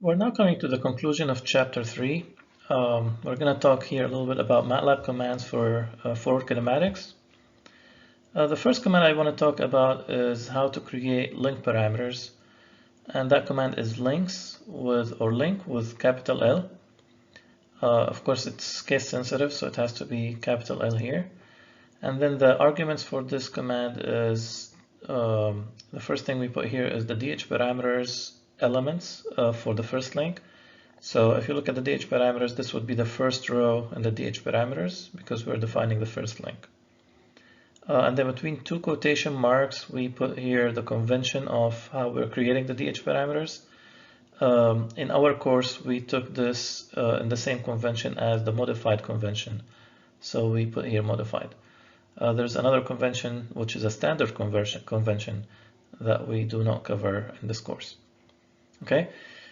We're now coming to the conclusion of Chapter 3. We're going to talk here a little bit about MATLAB commands for forward kinematics. The first command I want to talk about is how to create link parameters. And that command is link with capital L. Of course, it's case sensitive, so it has to be capital L here. And then the arguments for this command is the first thing we put here is the DH parameters elements for the first link. So if you look at the DH parameters, this would be the first row in the DH parameters because we're defining the first link. And then between two quotation marks, we put here the convention of how we're creating the DH parameters. In our course, we took this in the same convention as the modified convention. So we put here modified. There's another convention, which is a standard convention that we do not cover in this course. Okay,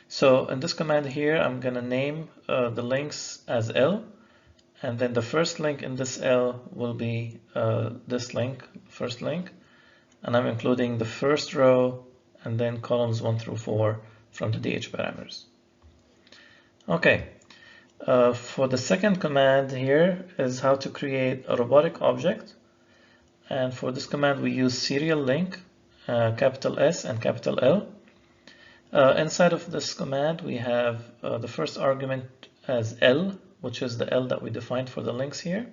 so in this command here, I'm going to name the links as L, and then the first link in this L will be this link, first link, and I'm including the first row and then columns 1 through 4 from the DH parameters. Okay. For the second command here is how to create a robotic object, and for this command we use serial link, capital S and capital L. Inside of this command we have the first argument as L, which is the L that we defined for the links here.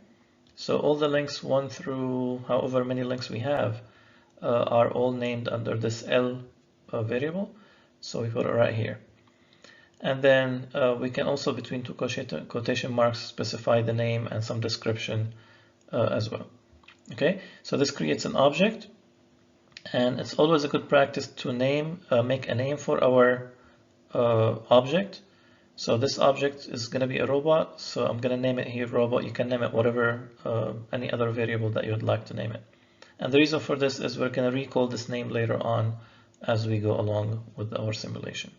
So all the links 1 through however many links we have are all named under this L variable, so we put it right here. And then we can also, between two quotation marks, specify the name and some description as well. Okay, so this creates an object, and it's always a good practice to make a name for our object. So this object is going to be a robot, so I'm going to name it here robot. You can name it whatever, any other variable that you would like to name it. And the reason for this is we're going to recall this name later on as we go along with our simulation.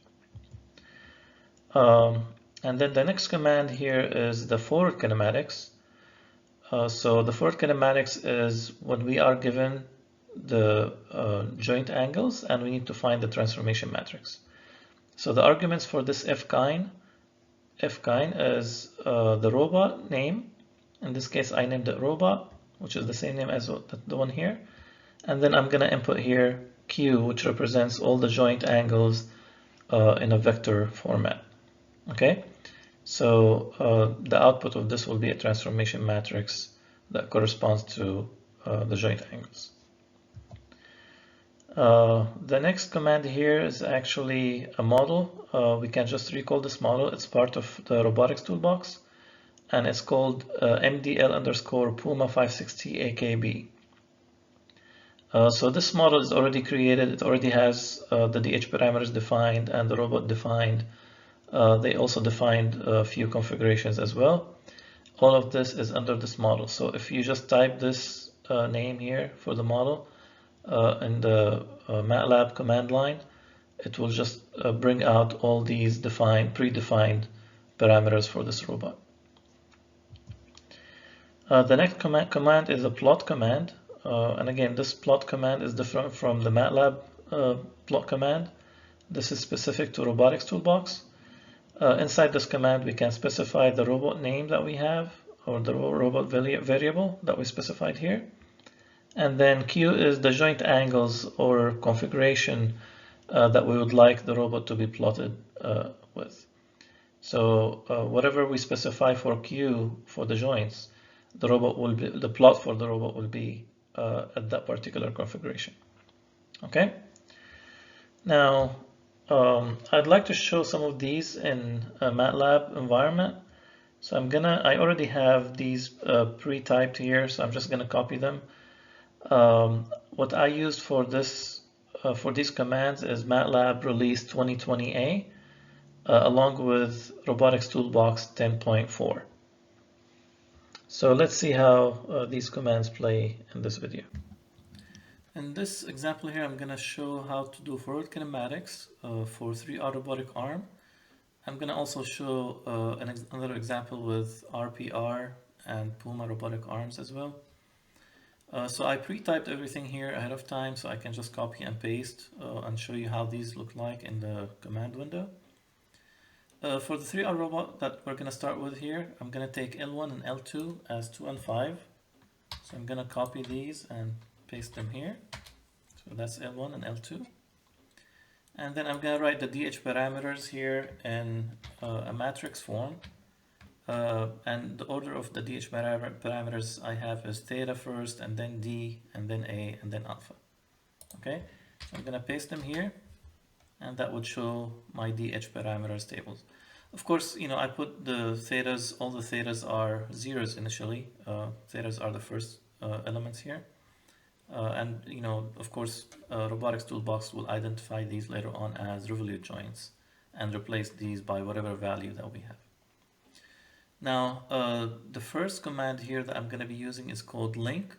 And then the next command here is the forward kinematics. So the forward kinematics is when we are given the joint angles and we need to find the transformation matrix. So the arguments for this fkine is the robot name. In this case, I named it robot, which is the same name as the one here. And then I'm going to input here q, which represents all the joint angles in a vector format. Okay, so the output of this will be a transformation matrix that corresponds to the joint angles. The next command here is actually a model. We can just recall this model. It's part of the robotics toolbox, and it's called MDL_Puma 560 AKB. So this model is already created. It already has the DH parameters defined and the robot defined. They also defined a few configurations as well. All of this is under this model. So if you just type this name here for the model in the MATLAB command line, it will just bring out all these predefined parameters for this robot. The next command is a plot command. And again, this plot command is different from the MATLAB plot command. This is specific to Robotics Toolbox. Inside this command, we can specify the robot name that we have, or the robot variable that we specified here. And then Q is the joint angles or configuration that we would like the robot to be plotted with. So whatever we specify for Q for the joints, the plot for the robot will be at that particular configuration. Okay. Now, I'd like to show some of these in MATLAB Environment. So I already have these pre-typed here, so I'm just gonna copy them. What I used for these commands is MATLAB Release 2020A, along with Robotics Toolbox 10.4. So let's see how these commands play in this video. In this example here, I'm going to show how to do forward kinematics for 3R Robotic Arm. I'm going to also show another example with RPR and Puma Robotic Arms as well. So I pre-typed everything here ahead of time, so I can just copy and paste and show you how these look like in the command window. For the 3R robot that we're going to start with here, I'm going to take L1 and L2 as 2 and 5. So I'm going to copy these and paste them here. So that's L1 and L2. And then I'm going to write the DH parameters here in a matrix form. And the order of the DH parameters I have is theta first, and then D, and then A, and then alpha. Okay, so I'm going to paste them here, and that would show my DH parameters tables. Of course, I put the thetas, all the thetas are zeros initially. Thetas are the first elements here. And of course, Robotics Toolbox will identify these later on as revolute joints and replace these by whatever value that we have. Now, the first command here that I'm going to be using is called link.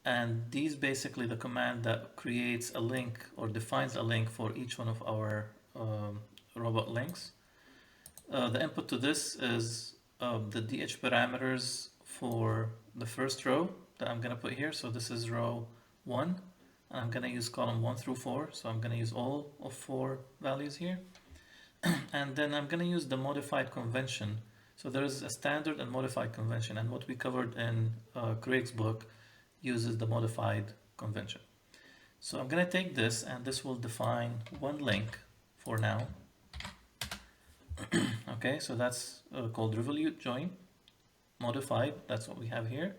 And these basically the command that creates a link or defines a link for each one of our robot links. The input to this is the DH parameters for the first row that I'm going to put here. So this is row 1, and I'm going to use column 1 through 4. So I'm going to use all of 4 values here. And then I'm going to use the modified convention. So there is a standard and modified convention, and what we covered in Craig's book uses the modified convention. So I'm going to take this, and this will define one link for now. Okay, so that's called revolute join, modified, that's what we have here.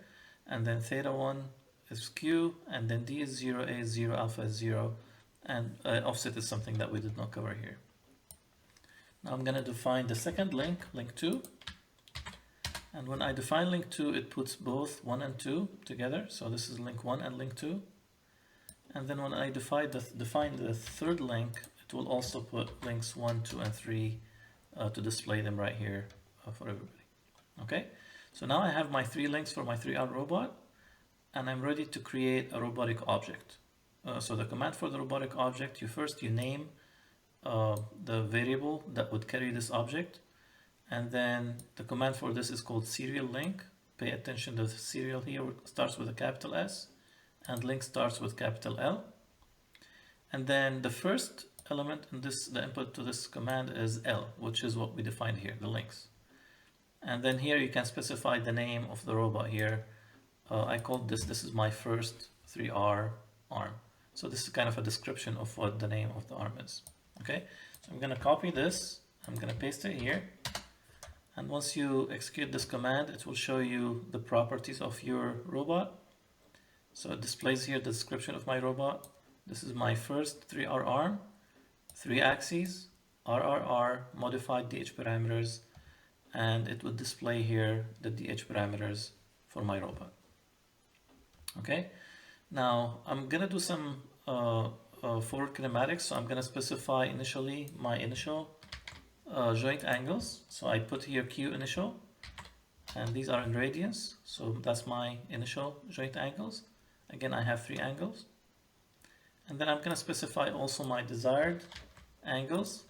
And then theta 1 is Q, and then D is 0, A is 0, alpha is 0, and offset is something that we did not cover here. Now I'm going to define the second link, link 2. And when I define link 2, it puts both 1 and 2 together. So this is link 1 and link 2. And then when I define the third link, it will also put links 1, 2, and 3 to display them right here for everybody. Okay, so now I have my 3 links for my 3R robot, and I'm ready to create a robotic object. So the command for the robotic object, you name the variable that would carry this object. And then the command for this is called serial link. Pay attention, the serial here starts with a capital S, and link starts with capital L. And then the first element in this, the input to this command is L, which is what we defined here, the links. And then here you can specify the name of the robot here. I called this is my first 3R arm. So this is kind of a description of what the name of the arm is. Okay, so I'm going to copy this, I'm going to paste it here. And once you execute this command, it will show you the properties of your robot. So it displays here the description of my robot. This is my first 3R arm, 3 axes, RRR, modified DH parameters, and it would display here the DH parameters for my robot. Okay, now I'm gonna do some forward kinematics. So I'm gonna specify initially my initial joint angles. So I put here Q initial, and these are in radians. So that's my initial joint angles. Again, I have 3 angles. And then I'm going to specify also my desired angles.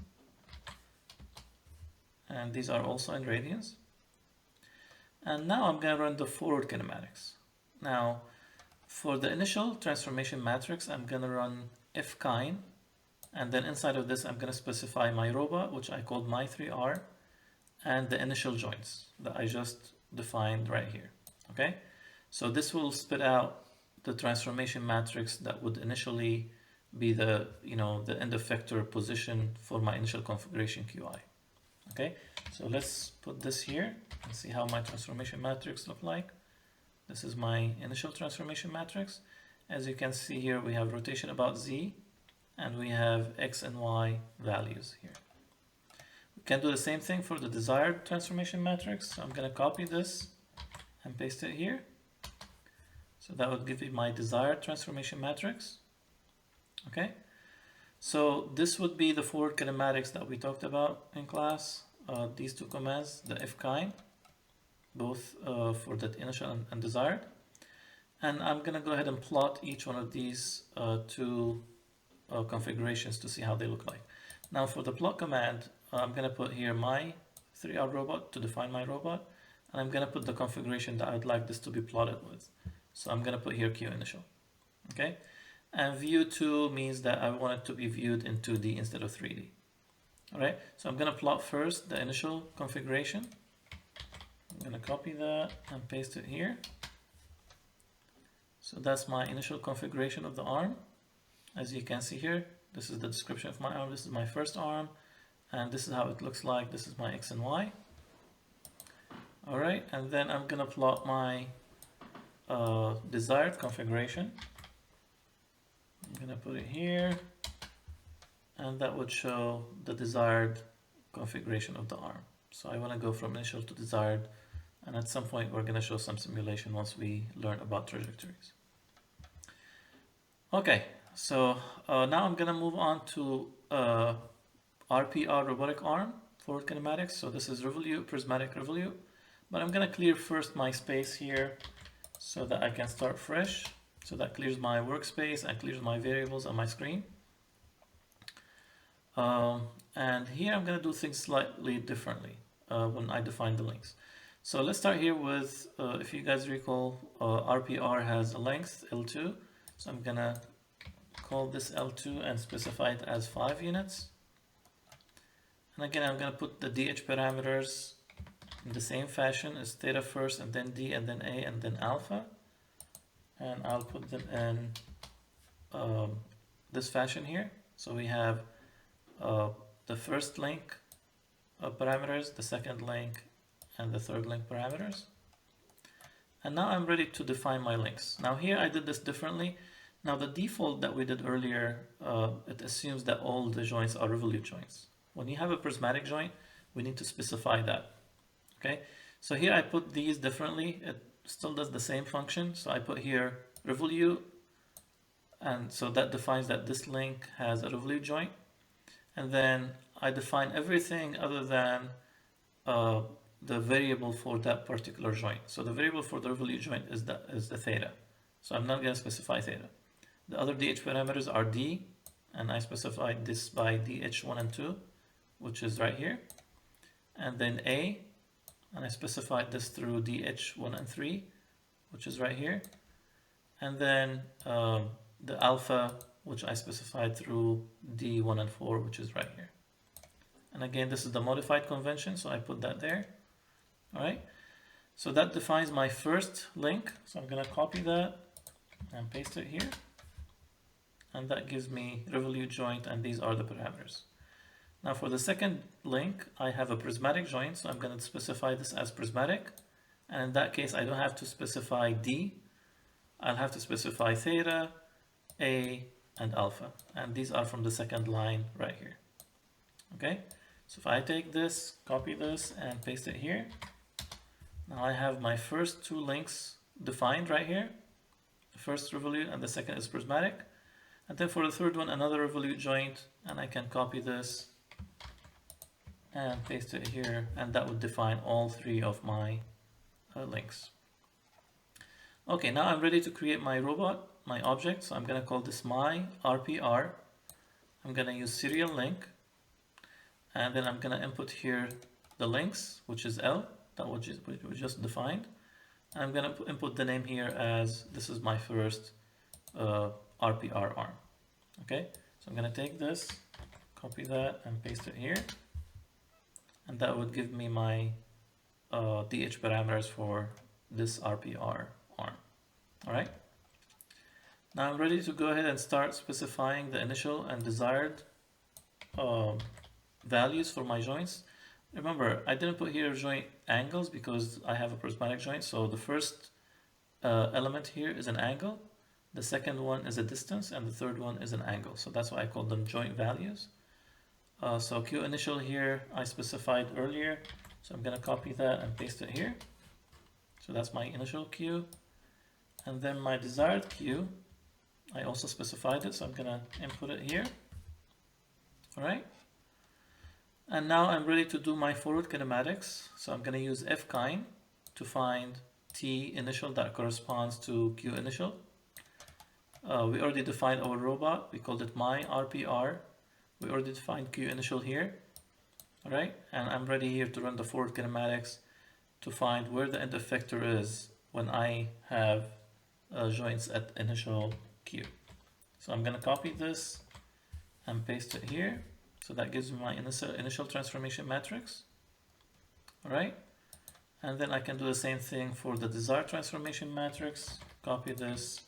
And these are also in radians. And now I'm going to run the forward kinematics. Now, for the initial transformation matrix, I'm going to run fkind. And then inside of this, I'm going to specify my robot, which I called my 3R, and the initial joints that I just defined right here. Okay, so this will spit out the transformation matrix that would initially be the the end effector position for my initial configuration QI. Okay, so let's put this here and see how my transformation matrix look like. This is my initial transformation matrix. As you can see here, we have rotation about Z, and we have X and Y values here. We can do the same thing for the desired transformation matrix. So I'm going to copy this and paste it here. So that would give me my desired transformation matrix. Okay, so this would be the forward kinematics that we talked about in class. These 2 commands, the fkind, both for the initial and desired. And I'm going to go ahead and plot each one of these 2 configurations to see how they look like. Now for the plot command, I'm going to put here my 3R robot to define my robot, and I'm going to put the configuration that I would like this to be plotted with. So I'm going to put here Q initial. Okay, and view 2 means that I want it to be viewed in 2D instead of 3D. All right, so I'm gonna plot first the initial configuration. I'm gonna copy that and paste it here. So that's my initial configuration of the arm. As you can see here, this is the description of my arm. This is my first arm, and this is how it looks like. This is my X and Y. All right, and then I'm gonna plot my desired configuration. I'm gonna put it here, and that would show the desired configuration of the arm. So I want to go from initial to desired, and at some point we're going to show some simulation once we learn about trajectories. Okay, so now I'm going to move on to RPR robotic arm forward kinematics. So this is revolute, prismatic revolute, but I'm going to clear first my space here so that I can start fresh. So that clears my workspace and clears my variables on my screen. And here I'm going to do things slightly differently when I define the links. So let's start here with, if you guys recall, RPR has a length L2. So I'm going to call this L2 and specify it as 5 units. And again, I'm going to put the DH parameters in the same fashion as theta first, and then D, and then A, and then alpha. And I'll put them in this fashion here. So we have the first link parameters, the second link, and the third link parameters. And now I'm ready to define my links. Now here I did this differently. Now the default that we did earlier, it assumes that all the joints are revolute joints. When you have a prismatic joint, we need to specify that. Okay, so here I put these differently. It still does the same function. So I put here revolute, and so that defines that this link has a revolute joint. And then I define everything other than the variable for that particular joint. So the variable for the revolute joint is the theta. So I'm not going to specify theta. The other DH parameters are D, and I specified this by DH1 and 2, which is right here. And then A, and I specified this through DH1 and 3, which is right here. And then the alpha, which I specified through D1 and 4, which is right here. And again, this is the modified convention, so I put that there. All right, so that defines my first link. So I'm going to copy that and paste it here. And that gives me revolute joint, and these are the parameters. Now for the second link, I have a prismatic joint, so I'm going to specify this as prismatic. And in that case, I don't have to specify D. I'll have to specify theta, A, and alpha. And these are from the second line right here. Okay, so if I take this, copy this, and paste it here, now I have my first two links defined right here. The first revolute and the second is prismatic. And then for the third one, another revolute joint, and I can copy this and paste it here, and that would define all three of my links. Okay, now I'm ready to create my robot, my object. So I'm going to call this my RPR. I'm going to use serial link, and then I'm going to input here the links, which is L, that we just defined. I'm going to input the name here as this is my first RPR arm. Okay, so I'm going to take this, copy that, and paste it here, and that would give me my DH parameters for this RPR arm. All right, now I'm ready to go ahead and start specifying the initial and desired values for my joints. Remember, I didn't put here joint angles because I have a prismatic joint. So the first element here is an angle, the second one is a distance, and the third one is an angle. So that's why I call them joint values. So Q initial here I specified earlier, so I'm going to copy that and paste it here. So that's my initial Q, and then my desired Q, I also specified it, so I'm going to input it here. All right, and now I'm ready to do my forward kinematics. So I'm going to use fkind to find T initial that corresponds to Q initial. We already defined our robot. We called it my RPR. We already defined Q initial here. All right, and I'm ready here to run the forward kinematics to find where the end effector is when I have joints at initial Q. So I'm going to copy this and paste it here. So So that gives me my initial transformation matrix. All right. And then I can do the same thing for the desired transformation matrix. Copy this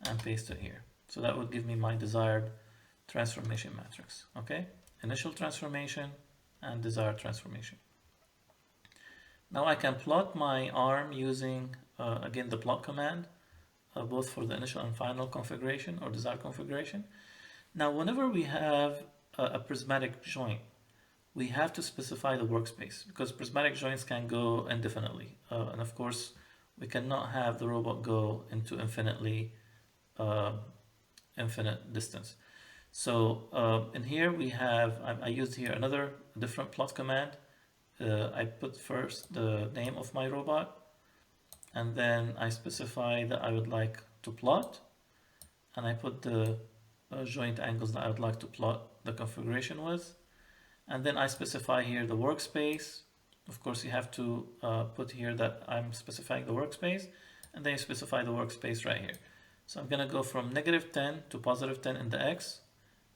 and paste it here. So that would give me my desired transformation matrix. Okay. Initial transformation and desired transformation. Now I can plot my arm using, again, the plot command, both for the initial and final configuration or desired configuration. Now, whenever we have a prismatic joint, we have to specify the workspace because prismatic joints can go indefinitely. And of course, we cannot have the robot go into infinite distance. So in here we have, I used here another different plot command. I put first the name of my robot, and then I specify that I would like to plot, and I put the joint angles that I would like to plot the configuration with, and then I specify here the workspace. Of course, you have to put here that I'm specifying the workspace, and then you specify the workspace right here. So I'm going to go from -10 to +10 in the X,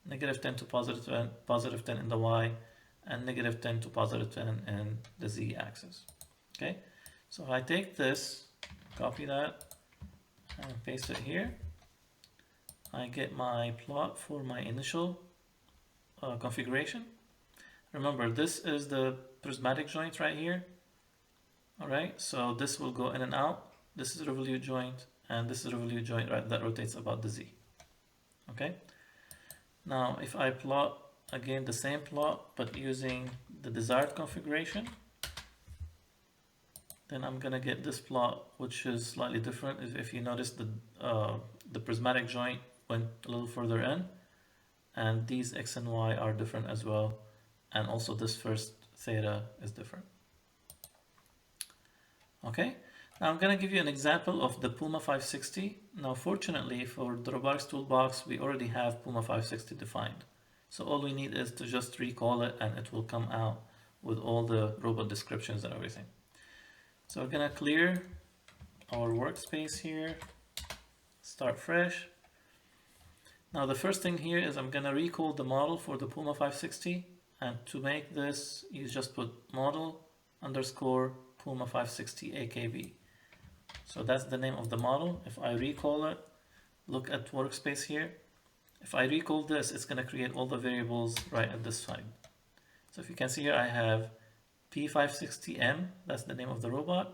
-10 to +10 in the Y, and -10 to +10 in the Z axis. Okay, so if I take this, copy that, and paste it here, I get my plot for my initial configuration. Remember, this is the prismatic joint right here. Alright, so this will go in and out. This is a revolute joint, and this is a revolute joint, right, that rotates about the Z. Okay, now if I plot again the same plot but using the desired configuration, then I'm gonna get this plot, which is slightly different. If you notice, the prismatic joint went a little further in, and these X and Y are different as well, and also this first theta is different. Okay, now I'm gonna give you an example of the Puma 560. Now fortunately for the Robotics Toolbox, we already have Puma 560 defined. So all we need is to just recall it, and it will come out with all the robot descriptions and everything. So we're gonna clear our workspace here, start fresh. Now the first thing here is I'm gonna recall the model for the Puma 560, and to make this, you just put model underscore Puma 560 AKB. So that's the name of the model. If I recall it, look at workspace here. If I recall this, it's gonna create all the variables right at this side. So if you can see here, I have P560M, that's the name of the robot.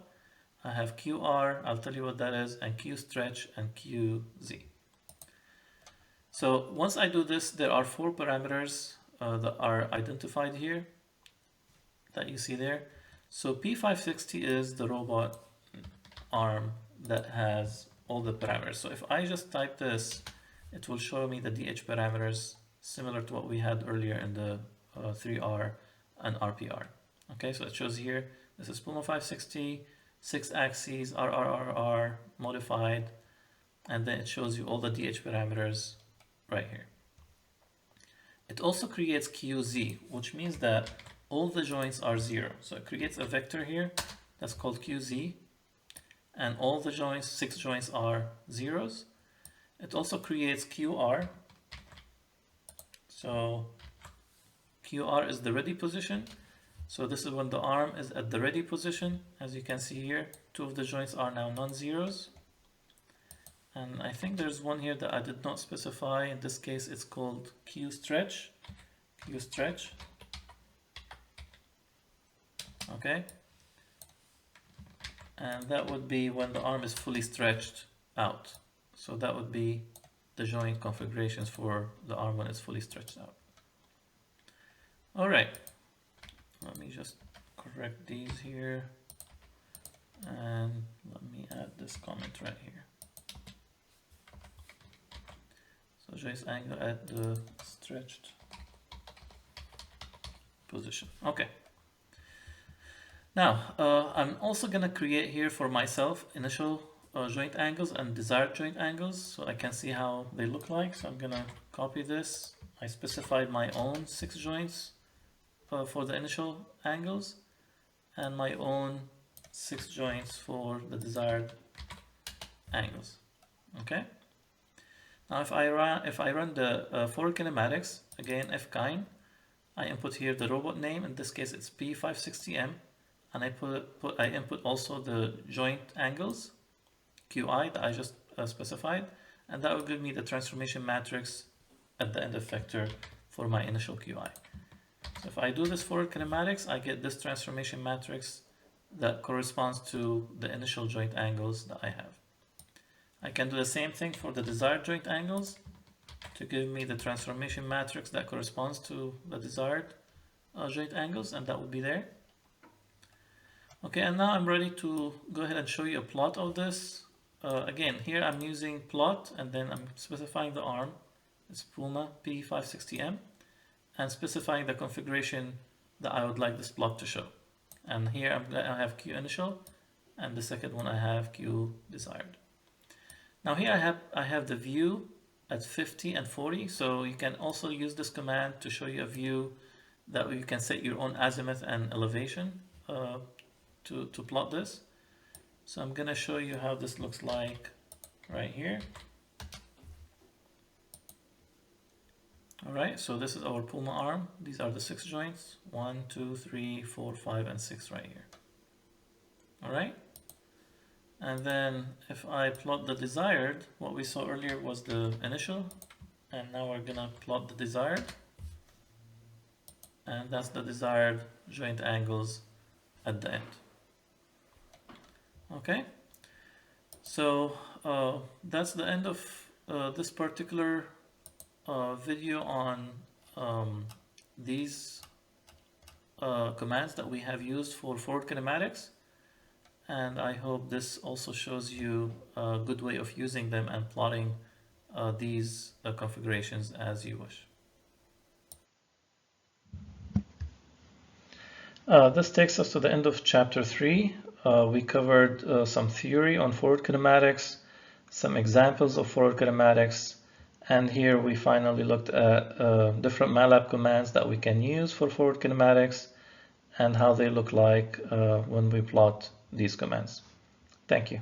I have QR, I'll tell you what that is, and QStretch and QZ. So once I do this, there are 4 parameters that are identified here that you see there. So P560 is the robot arm that has all the parameters. So if I just type this, it will show me the DH parameters similar to what we had earlier in the 3R and RPR. Okay, so it shows here, this is Puma 560, 6 axes, RRRR, modified, and then it shows you all the DH parameters right here. It also creates QZ, which means that all the joints are 0. So it creates a vector here that's called QZ, and all the joints, 6 joints, are zeros. It also creates QR. So QR is the ready position. So this is when the arm is at the ready position. As you can see here, 2 of the joints are now non-zeros. And I think there's one here that I did not specify. In this case, it's called QStretch. QStretch. Okay. And that would be when the arm is fully stretched out. So that would be the joint configurations for the arm when it's fully stretched out. All right. Let me just correct these here. And let me add this comment right here. So joist angle at the stretched position. Okay. Now, I'm also going to create here for myself initial joint angles and desired joint angles, so I can see how they look like. So I'm going to copy this. I specified my own 6 joints for the initial angles, and my own 6 joints for the desired angles. Okay. Now, if I run the for kinematics, again fkind, I input here the robot name. In this case, it's P560M, and I input also the joint angles, QI, that I just specified, and that will give me the transformation matrix at the end effector for my initial QI. So if I do this forward kinematics, I get this transformation matrix that corresponds to the initial joint angles that I have. I can do the same thing for the desired joint angles to give me the transformation matrix that corresponds to the desired joint angles, and that will be there. Okay, and now I'm ready to go ahead and show you a plot of this. Again, here I'm using plot, and then I'm specifying the arm. It's Puma P560M, and specifying the configuration that I would like this plot to show. And here I have Q initial, and the second one I have Q desired. Now here I have the view at 50 and 40, so you can also use this command to show you a view that you can set your own azimuth and elevation to plot this. So I'm going to show you how this looks like right here. Alright, so this is our Puma arm. These are the 6 joints. 1, 2, 3, 4, 5, and 6 right here. Alright. And then if I plot the desired, what we saw earlier was the initial, and now we're gonna plot the desired, and that's the desired joint angles at the end. Okay, so that's the end of this particular video on these commands that we have used for forward kinematics. And I hope this also shows you a good way of using them and plotting these configurations as you wish. This takes us to the end of chapter 3. We covered some theory on forward kinematics, some examples of forward kinematics, and here we finally looked at different MATLAB commands that we can use for forward kinematics and how they look like when we plot these commands. Thank you.